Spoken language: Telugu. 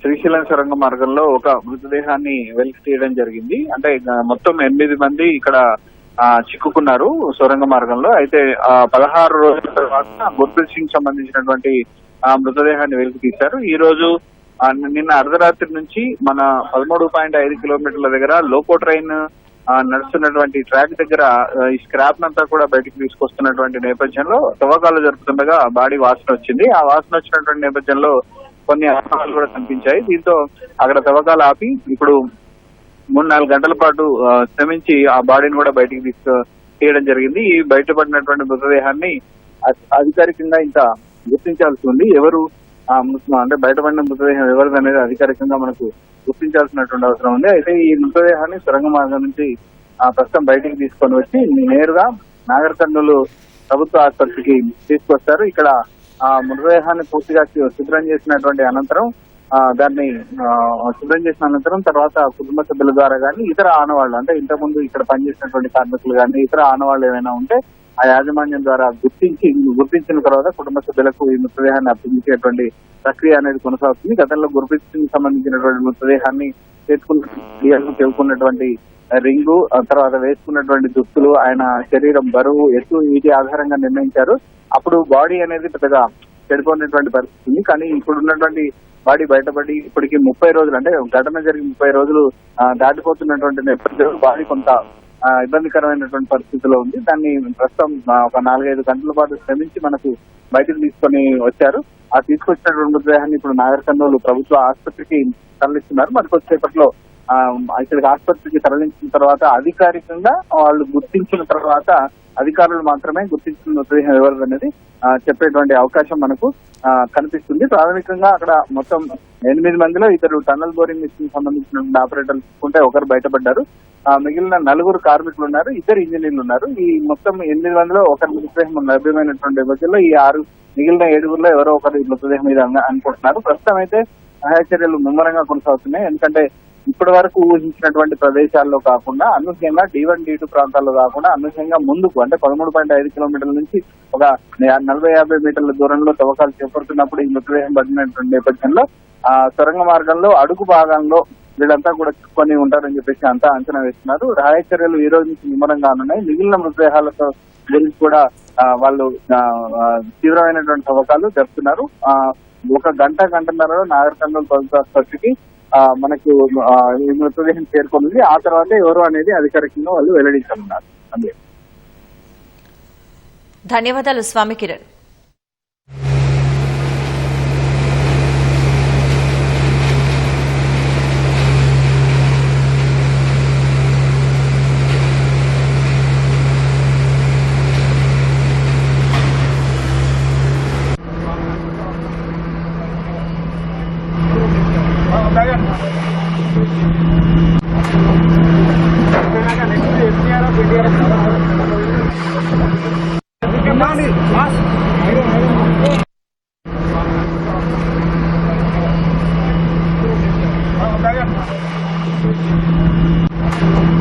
శ్రీశైలం సొరంగ మార్గంలో ఒక మృతదేహాన్ని వెలికి తీయడం జరిగింది. అంటే మొత్తం 8 మంది ఇక్కడ చిక్కుకున్నారు సొరంగ మార్గంలో. అయితే 16 రోజుల తర్వాత గుర్ప్రీత్ సింగ్ సంబంధించినటువంటి మృతదేహాన్ని వెలికి తీశారు. ఈ రోజు నిన్న అర్ధరాత్రి నుంచి మన 13.5 కిలోమీటర్ల దగ్గర లోకో ట్రైన్ నడుస్తున్నటువంటి ట్రాక్ దగ్గర ఈ స్క్రాప్ నంతా కూడా బయటకు తీసుకొస్తున్నటువంటి నేపథ్యంలో తవ్వకాలు జరుపుతుండగా బాడీ వాసన వచ్చింది. ఆ వాసన వచ్చినటువంటి నేపథ్యంలో కొన్ని ఆనవాళ్లు కూడా కనిపించాయి. దీంతో అక్కడ తవ్వకాలు ఆపి ఇప్పుడు 3-4 గంటల పాటు శ్రమించి ఆ బాడీని కూడా బయటికి తీయడం జరిగింది. ఈ బయటపడినటువంటి మృతదేహాన్ని అధికారికంగా ఇంకా గుర్తించాల్సి ఉంది. ఎవరు అంటే బయటపడిన మృతదేహం ఎవరిది అనేది అధికారికంగా మనకు గుర్తించాల్సినటువంటి అవసరం ఉంది. అయితే ఈ మృతదేహాన్ని సొరంగ మార్గం నుంచి ప్రస్తుతం బయటికి తీసుకొని వచ్చి నేరుగా నాగర్ కర్నూలు ప్రభుత్వ ఆసుపత్రికి తీసుకొస్తారు. ఇక్కడ మృతదేహాన్ని పూర్తిగా శుభ్రం చేసినటువంటి అనంతరం దాన్ని శుభ్రం చేసిన అనంతరం తర్వాత కుటుంబ సభ్యుల ద్వారా కానీ ఇతర ఆనవాళ్లు అంటే ఇంతకుముందు ఇక్కడ పనిచేసినటువంటి కార్మికులు కానీ ఇతర ఆనవాళ్లు ఏమైనా ఉంటే ఆ యాజమాన్యం ద్వారా గుర్తించిన తర్వాత కుటుంబ సభ్యులకు ఈ మృతదేహాన్ని అప్పగించేటువంటి ప్రక్రియ అనేది కొనసాగుతుంది. గతంలో గుర్ప్రీత్ సంబంధించినటువంటి మృతదేహాన్ని తెలుసుకున్నటువంటి రింగు తర్వాత వేసుకున్నటువంటి దుస్తులు ఆయన శరీరం బరువు ఎత్తు వీటి ఆధారంగా నిర్ణయించారు. అప్పుడు బాడీ అనేది పెద్దగా చెడిపోయినటువంటి పరిస్థితి ఉంది. కానీ ఇప్పుడు ఉన్నటువంటి బాడీ బయటపడి ఇప్పటికి 30 రోజులు అంటే ఘటన జరిగి 30 రోజులు దాటిపోతున్నటువంటి నేపథ్యంలో బాడీ కొంత ఇబ్బందికరమైనటువంటి పరిస్థితిలో ఉంది. దాన్ని ప్రస్తుతం ఒక 4-5 గంటల పాటు శ్రమించి మనకు బయటకు తీసుకొని వచ్చారు. ఆ తీసుకొచ్చినటువంటి మృతదేహాన్ని ఇప్పుడు నాగర్ కర్నూలు ప్రభుత్వ ఆసుపత్రికి తరలిస్తున్నారు. మరి కొద్దిసేపట్లో ఇక్కడికి ఆసుపత్రికి తరలించిన తర్వాత అధికారికంగా వాళ్ళు గుర్తించిన తర్వాత అధికారులు మాత్రమే గుర్తించిన మృతదేహం ఎవరు అనేది చెప్పేటువంటి అవకాశం మనకు కనిపిస్తుంది. ప్రాథమికంగా అక్కడ మొత్తం 8 మందిలో ఇద్దరు టన్నల్ బోరింగ్ మిషన్ సంబంధించిన ఆపరేటర్లు ఉంటే ఒకరు బయటపడ్డారు. మిగిలిన 4 కార్మికులు ఉన్నారు, 2 ఇంజనీర్లు ఉన్నారు. ఈ మొత్తం 8 మందిలో ఒకరి మృతదేహం లభ్యమైనటువంటి నేపథ్యంలో ఈ 6 మిగిలిన 7గురిలో ఎవరో ఒకరి మృతదేహం మీద అనుకుంటున్నారు. ప్రస్తుతం అయితే సహాయ చర్యలు ముమ్మరంగా కొనసాగుతున్నాయి. ఎందుకంటే ఇప్పటి వరకు ఊహించినటువంటి ప్రదేశాల్లో కాకుండా అనూహ్యంగా D1, D2 ప్రాంతాల్లో కాకుండా అనూహ్యంగా ముందుకు అంటే 13.5 కిలోమీటర్ల నుంచి ఒక 40-50 మీటర్ల దూరంలో తవ్వకాలు చేపడుతున్నప్పుడు ఈ మృతదేహం పడినటువంటి నేపథ్యంలో సొరంగ మార్గంలో అడుగు భాగంలో వీళ్ళంతా కూడా చిక్కుకొని ఉంటారని చెప్పేసి అంతా అంచనా వేస్తున్నారు. సహాయ చర్యలు ఈ రోజు నుంచి ముమ్మరంగా ఉన్నాయి. మిగిలిన మృతదేహాలతో గురించి కూడా వాళ్ళు తీవ్రమైనటువంటి తవ్వకాలు జరుపుతున్నారు. ఒక గంటన్నరలో నాగర్ కర్నూలు ప్రభుత్వ ఆసుపత్రికి మనకు ఈ మృతదేహం చేరుకుంది. ఆ తర్వాత ఎవరు అనేది అధికారికంగా వాళ్ళు వెల్లడించనున్నారు. అంతే. ధన్యవాదాలు స్వామి కిరణ్. Thank you.